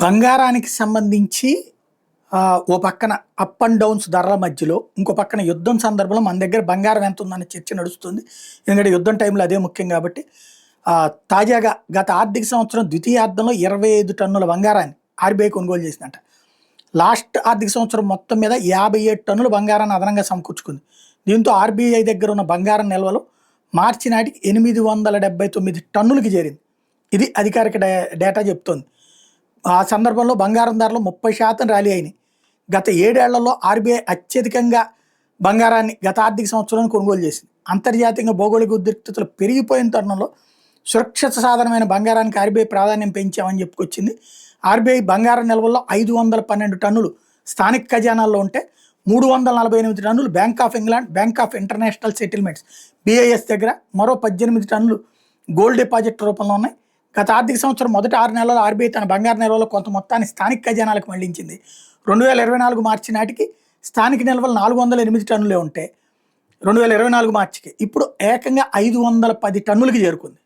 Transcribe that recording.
బంగారానికి సంబంధించి ఓ పక్కన అప్ అండ్ డౌన్స్ ధరల మధ్యలో, ఇంకో పక్కన యుద్ధం సందర్భంలో మన దగ్గర బంగారం ఎంత ఉందనే చర్చ నడుస్తుంది. ఎందుకంటే యుద్ధం టైంలో అదే ముఖ్యం కాబట్టి. తాజాగా గత ఆర్థిక సంవత్సరం ద్వితీయార్థంలో 25 టన్నుల బంగారాన్ని ఆర్బీఐ కొనుగోలు చేసిందంట. లాస్ట్ ఆర్థిక సంవత్సరం మొత్తం మీద 57 టన్నుల బంగారాన్ని అదనంగా సమకూర్చుకుంది. దీంతో ఆర్బీఐ దగ్గర ఉన్న బంగారం నిల్వలు మార్చి నాటికి 879 టన్నులకి చేరింది. ఇది అధికారిక డేటా చెప్తోంది. ఆ సందర్భంలో బంగారం ధరలు 30% ర్యాలీ అయినాయి. గత 7 ఏళ్లలో ఆర్బీఐ అత్యధికంగా బంగారాన్ని గత ఆర్థిక సంవత్సరంలో కొనుగోలు చేసింది. అంతర్జాతీయంగా భౌగోళిక ఉద్రిక్తతలు పెరిగిపోయిన తరుణంలో సురక్షిత సాధనమైన బంగారానికి ఆర్బీఐ ప్రాధాన్యం పెంచామని చెప్పుకొచ్చింది. ఆర్బీఐ బంగారం నిల్వల్లో 512 టన్నులు స్థానిక ఖజానాల్లో ఉంటే 348 టన్నులు bank of England, bank of international settlements BIS దగ్గర, మరో 18 టన్నులు గోల్డ్ డిపాజిట్ రూపంలో ఉన్నాయి. గత ఆర్థిక సంవత్సరం మొదటి 6 నెలల్లో ఆర్బీఐ తన బంగారు నిల్వలో కొంత మొత్తాన్ని స్థానిక ఖజానాలకు మళ్లించింది. 2024 మార్చి నాటికి స్థానిక నిల్వలు 408 టన్నులే ఉంటే 2024 మార్చికి ఇప్పుడు ఏకంగా 510 టన్నులకి చేరుకుంది.